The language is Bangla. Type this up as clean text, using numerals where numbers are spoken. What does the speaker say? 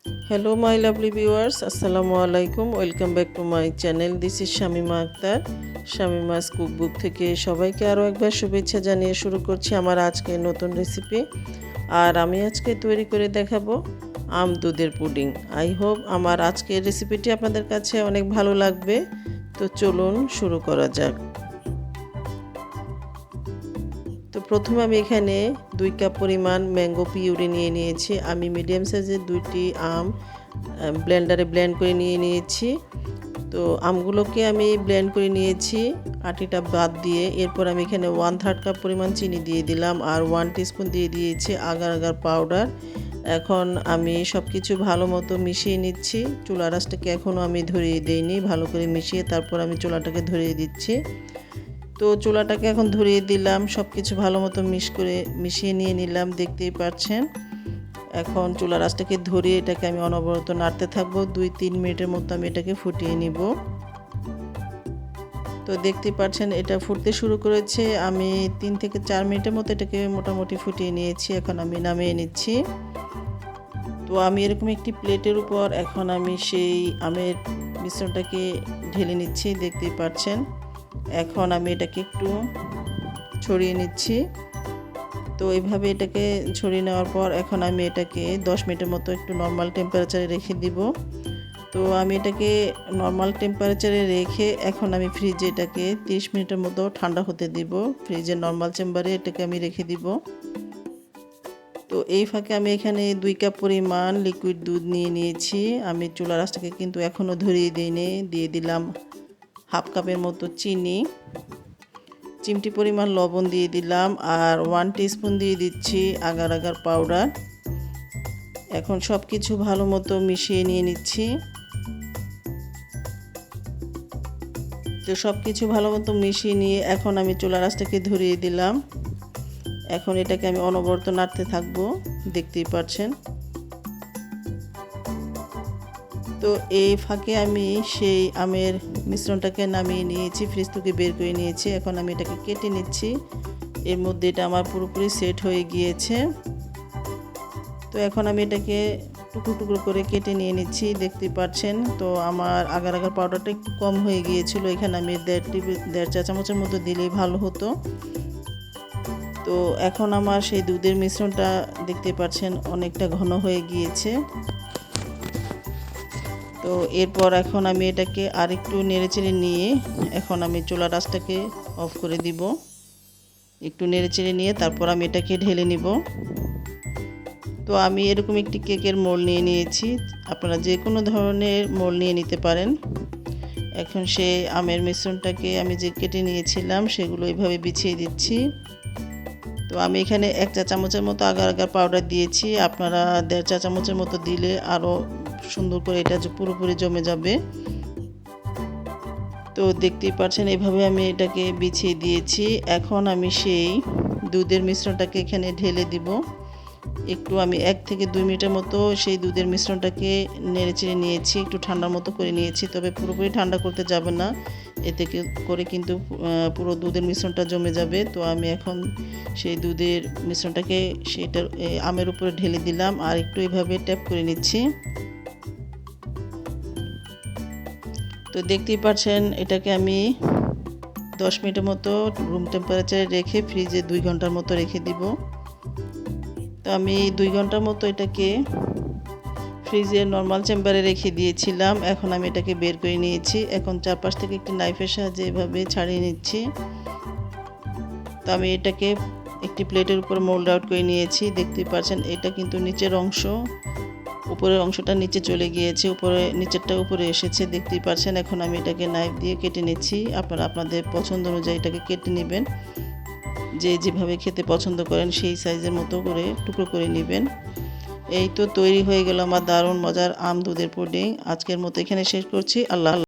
Hello my lovely viewers, Assalamu alaikum. Welcome back to my channel. This is Shamima Akhtar. Shamima's cookbook থেকে সবাইকে আরও একবার শুভেচ্ছা জানিয়ে শুরু করছি আমার আজকে নতুন রেসিপি। আর আমি আজকে তৈরি করে দেখাবো আম দুধের পুডিং। আই হোপ আমার আজকের রেসিপিটি আপনাদের কাছে অনেক ভালো লাগবে। তো চলুন শুরু করা যাক। তো প্রথমে আমি এখানে 2 কাপ পরিমাণ ম্যাঙ্গো পিউরি নিয়ে নিয়েছি। আমি মিডিয়াম সাইজের 2টি আম ব্লেন্ডারে ব্লেন্ড করে নিয়েছি। তো আমগুলোকে আমি ব্লেন্ড করে নিয়েছি আটিটা বাদ দিয়ে। এরপর আমি এখানে 1/3 কাপ পরিমাণ চিনি দিয়ে দিলাম আর 1 টিস্পুন দিয়ে দিয়েছি আগার আগার পাউডার। এখন আমি সব কিছু ভালো মতো মিশিয়ে নিচ্ছি। চুলার আঁচটাকে এখনও আমি ধরিয়ে দিইনি, ভালো করে মিশিয়ে তারপর আমি চুলাটাকে ধরিয়ে দিচ্ছি। তো চুলাটাকে এখন ধরিয়ে দিলাম, সব কিছু ভালো মতো মিশিয়ে নিয়ে নিলাম, দেখতেই পাচ্ছেন। এখন চুলার আঁচটাকে ধরিয়ে এটাকে আমি অনবরত নাড়তে থাকবো। 2-3 মিনিটের মতো আমি এটাকে ফুটিয়ে নিব। তো দেখতেই পাচ্ছেন এটা ফুটতে শুরু করেছে। আমি 3 থেকে 4 মিনিটের মতো এটাকে মোটামুটি ফুটিয়ে নিয়েছি। এখন আমি নামিয়ে নিচ্ছি। তো আমি এরকম একটি প্লেটের উপর এখন আমি সেই আমের মিশ্রণটাকে ঢেলে নিচ্ছি, দেখতেই পাচ্ছেন। এখন আমি এটাকে একটু ছড়িয়ে নিচ্ছি। তো এইভাবে এটাকে ছড়িয়ে নেওয়ার পর এখন আমি এটাকে 10 মিনিটের মতো একটু নর্মাল টেম্পারেচারে রেখে দিব। তো আমি এটাকে নর্মাল টেম্পারেচারে রেখে এখন আমি ফ্রিজে এটাকে 30 মিনিটের মতো ঠান্ডা হতে দিব। ফ্রিজের নর্মাল চেম্বারে এটাকে আমি রেখে দিব। তো এই ফাঁকে আমি এখানে 2 কাপ পরিমাণ লিকুইড দুধ নিয়ে নিয়েছি। আমি চুলার আঁচটাকে কিন্তু এখনও ধরিয়ে দিইনি। দিয়ে দিলাম হাফ কাপের মতো চিমটি পরিমাণ লবণ দিয়ে দিলাম আর 1 টিস্পুন দিয়ে দিচ্ছি আগার আগার পাউডার। এখন সব কিছু ভালো মতো মিশিয়ে নিয়ে নিচ্ছি। তো সব কিছু ভালো মতো মিশিয়ে নিয়ে এখন আমি চুলার আঁচটাকে ধরিয়ে দিলাম। এখন এটাকে আমি অনবরত নাড়তে থাকবো, দেখতেই পাচ্ছেন। তো এই ফাঁকে আমি সেই আমের মিশ্রণটাকে নামিয়ে নিয়েছি, ফ্রিজ থেকে বের করে নিয়েছি। এখন আমি এটাকে কেটে নিচ্ছি। এর মধ্যে এটা আমার পুরোপুরি সেট হয়ে গিয়েছে। তো এখন আমি এটাকে টুকরো টুকরো করে কেটে নিয়ে নিচ্ছি, দেখতেই পাচ্ছেন। তো আমার আগার আগার পাউডারটা একটু কম হয়ে গিয়েছিল, এখানে আমি 1.5 চা চামচের মতো দিলেই ভালো হতো। তো এখন আমার সেই দুধের মিশ্রণটা দেখতে পাচ্ছেন অনেকটা ঘন হয়ে গিয়েছে। তো এরপর এখন আমি এটাকে আরেকটু নেড়েচেড়ে নিয়ে এখন আমি চুলার আঁচটাকে অফ করে দিব। একটু নেড়েচেড়ে নিয়ে তারপর আমি এটাকে ঢেলে নিব। তো আমি এরকম একটি কেকের মোল্ড নিয়ে নিয়েছি, আপনারা যে কোনো ধরনের মোল্ড নিয়ে নিতে পারেন। এখন সেই আমের মিশ্রণটাকে আমি যে কেটে নিয়েছিলাম সেগুলো এইভাবে বিছিয়ে দিচ্ছি। তো আমি এখানে 1 চা চামচের মতো আগার আগার পাউডার দিয়েছি, আপনারা 1.5 চা চামচের মতো দিলে আরও সুন্দর করে এটা পুরোপুরি জমে যাবে। তো দেখতেই পাচ্ছেন এইভাবে আমি এটাকে বিছিয়ে দিয়েছি। এখন আমি সেই দুধের মিশ্রণটাকে এখানে ঢেলে দিব। একটু আমি 1 থেকে 2 মিনিটের মতো সেই দুধের মিশ্রণটাকে নেড়েচেড়ে নিয়েছি, একটু ঠান্ডার মতো করে নিয়েছি। তবে পুরোপুরি ঠান্ডা করতে যাবে না, এতে করে কিন্তু পুরো দুধের মিশ্রণটা জমে যাবে। তো আমি এখন সেই দুধের মিশ্রণটাকে সেটার আমের উপরে ঢেলে দিলাম আর একটু এভাবে ট্যাপ করে নিচ্ছি। তো দেখতেই পাচ্ছেন এটাকে আমি 10 মিনিটের মতো রুম টেম্পারেচারে রেখে ফ্রিজে 2 ঘন্টার মতো রেখে দিব। তো আমি 2 ঘন্টার মতো এটাকে ফ্রিজের নর্মাল চেম্বারে রেখে দিয়েছিলাম। এখন আমি এটাকে বের করে নিয়েছি। এখন চারপাশ থেকে একটি নাইফের সাহায্যে এভাবে ছাড়িয়ে নিচ্ছি। তো আমি এটাকে একটি প্লেটের উপর মোল্ড আউট করে নিয়েছি, দেখতেই পাচ্ছেন। এটা কিন্তু নিচের অংশ, উপরের অংশটা নিচে চলে গিয়েছে, নিচেরটা উপরে এসেছে, দেখতেই পাচ্ছেন। এখন আমি এটাকে নাইফ দিয়ে কেটে নিচ্ছি। আপনারা আপনাদের পছন্দ অনুযায়ী এটাকে কেটে নেবেন, যেভাবে খেতে পছন্দ করেন সেই সাইজের মতো করে টুকরো করে নেবেন। এই তো তৈরি হয়ে গেল আমার দারুণ মজার আম দুধের পুডিং। আজকের মতো এখানে শেষ করছি। আল্লাহ।